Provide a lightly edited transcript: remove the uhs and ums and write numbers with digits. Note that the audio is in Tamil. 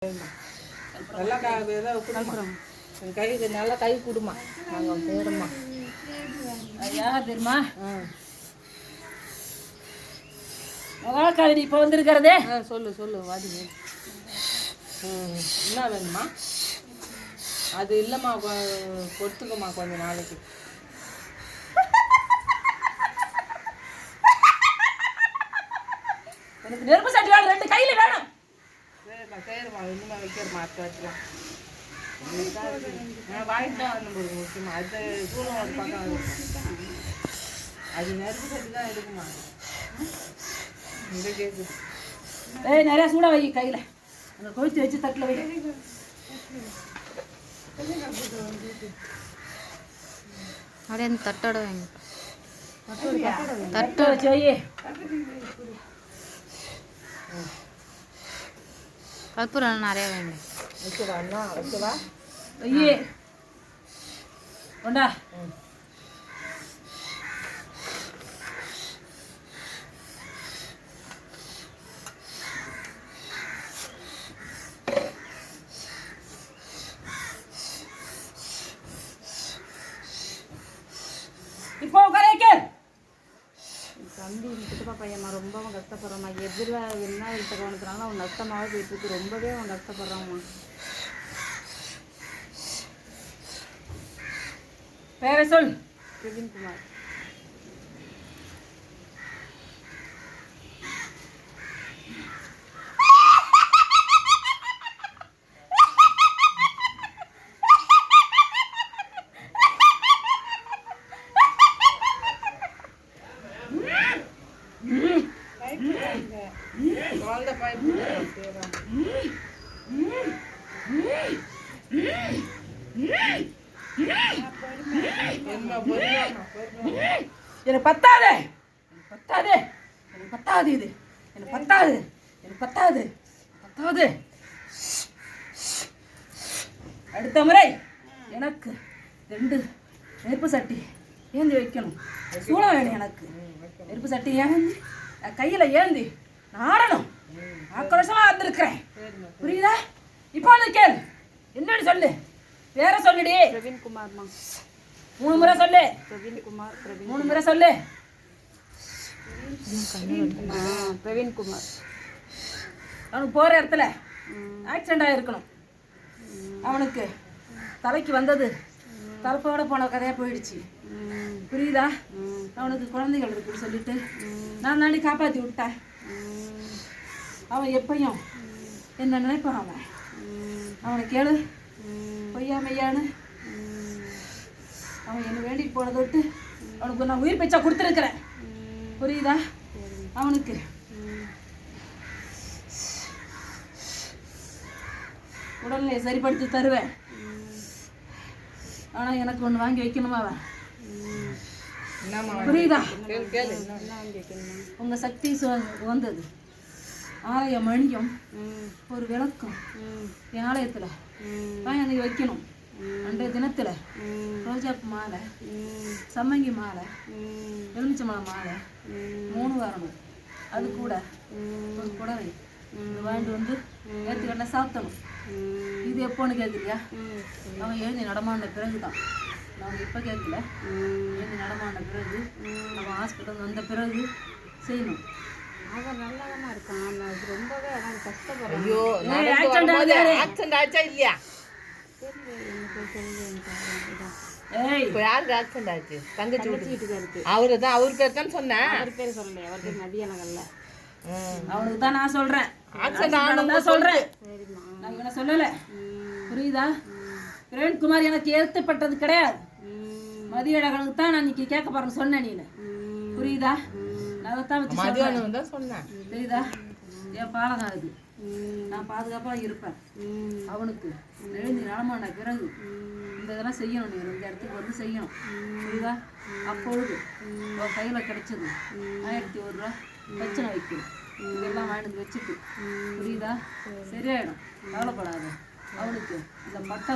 நல்லா கொடுக்குறோம் கை நல்லா கை கொடுமா நாங்கள் போடுமா யார் தெரியுமா மகாக்காளி இப்போ வந்திருக்கிறதே சொல்லு சொல்லு வாடி என்ன வேணுமா அது இல்லைம்மா கொடுத்துக்கோமா கொஞ்சம் நாளைக்கு எனக்கு நெருப்பு சட்டி வேணும் 2 கையில் வேணும் சரிம்மா இன்னுமே வைக்கிறமா அடுத்த வச்சுக்கலாம் வாங்கிட்டு தான் வரணும் முக்கியமாக அது சூழல் ஒரு பக்கம் இருக்கும் அது நெருப்பு சட்டி தான் இருக்குமா இங்கே கேட்குது நிறையா சூடாக வை கையில் அந்த கொளுத்தி வச்சு தட்டில் வை அப்படியே அந்த தட்டோட வைங்க தட்டை வச்சு வை கற்பூரம் நிறைய வைங்க வைக்கவா அண்ணா வைக்கவா ஐயே கொண்டா இப்போ கரைக்க தம்பி சித்தப்பா பையன்மா ரொம்பவும் கஷ்டப்படுறாம்மா எதிராக என்ன வீட்டை கவனிக்கிறாங்களோ அவன் நஷ்டமாகவே போயிட்டுருக்கு ரொம்பவே அவன் கஷ்டப்படுறாம்மா பேரை சொல் பிரவீன்குமார் எனக்கு பத்தாது பத்தாது எனக்கு பத்தாது இது எனக்கு பத்தாது எனக்கு பத்தாது பத்தாது அடுத்த முறை எனக்கு 2 நெருப்பு சட்டி ஏந்தி வைக்கணும் சூழல் வேணும் எனக்கு நெருப்பு சட்டி ஏந்தி கையில் ஏந்தி நாடணும் ஆக்ரோஷமாக இருந்திருக்கிறேன் புரியுதா இப்போ கேளு என்னன்னு சொல்லு வேற சொல்லுடி பிரவீன்குமார்மா 3 முறை சொல்லு பிரவீன்குமார் 3 முறை சொல்லு பிரவீன்குமார் அவனுக்கு போகிற இடத்துல ஆக்சிடெண்ட் ஆகிருக்கணும் அவனுக்கு தலைக்கு வந்தது தலைப்போட போன கதையாக போயிடுச்சு புரியுதா அவனுக்கு குழந்தைகள் இருக்குன்னு சொல்லிட்டு நான் தாண்டி காப்பாற்றி விட்டேன் அவன் எப்பயும் என்ன நினைப்பான் அவனை கேளு பொய்யாமையான்னு அவன் என்ன வேண்டிட்டு போனதை விட்டு அவனுக்கு நான் உயிர் பேச்சா கொடுத்துருக்கிறேன் புரியுதா அவனுக்கு உடல்நிலையை சரிப்படுத்தி தருவேன் ஆனால் எனக்கு ஒன்று வாங்கி வைக்கணுமா அவன் புரியுதா உங்கள் சக்தி வந்தது ஆலய மணியும் ஒரு விளக்கம் என் ஆலயத்தில் வாங்கி வைக்கணும் அன்றைய தினத்தில் ரோஜாப்பு மாலை சம்மங்கி மாலை எலுமிச்சம்பழம் மாலை 3 வரணும் அது கூட ஒரு புடவை வாங்கிட்டு வந்து ஏற்றுக்கட்டா சாப்பிடணும் இது எப்போன்னு கேட்குறியா அவன் எழுதி நடமாண்ட பிறகு தான் நாங்கள் இப்போ கேட்கல எழுதி நடமாண்ட பிறகு அவன் ஹாஸ்பிட்டல் வந்த பிறகு செய்யணும் அவன் நல்லா தானே இருக்கான் ரொம்பவே அவன் கஷ்டப்படுறான் ஐயோ ஆக்சிடென்ட் ஆச்சா இல்லையா இப்போ யாருக்கு ஆக்சிடென்ட் ஆச்சு தங்கச்சி வீட்டுக்காருக்கு அவரு தான் அவர் பேர் தான் சொன்னேன் அவர் பேர் சொல்லலை அவர் பேர் நதியனகல்ல அவனுக்கு தான் நான் சொல்கிறேன் ஆக்சிடென்ட் தான் சொல்கிறேன் நான் இவனை சொல்லலை புரியுதா பிரவீன்குமார் எனக்கு ஏற்றுப்பட்டது கிடையாது மதியழகனுக்கு தான் நான் இன்னைக்கு கேட்க போறேன்னு சொன்னேன் நீ புரியுதா நான் தான் வச்சு சொன்னேன் புரியுதா என் பாலகம் அது நான் பாதுகாப்பாக இருப்பேன் அவனுக்கு எழுந்தி நடமான பிறகு இந்த இதெல்லாம் செய்யணும் நீ இந்த இடத்துக்கு வந்து செய்யணும் புரியுதா அப்பொழுது உன் கையில் கிடைச்சது 1001 ரூபா பிரச்சனை வைக்கணும் இதெல்லாம் வாங்கிட்டு வச்சுட்டு புரியுதா சரியாயிடும் கவலைப்படாத அவனுக்கு இந்த மட்டை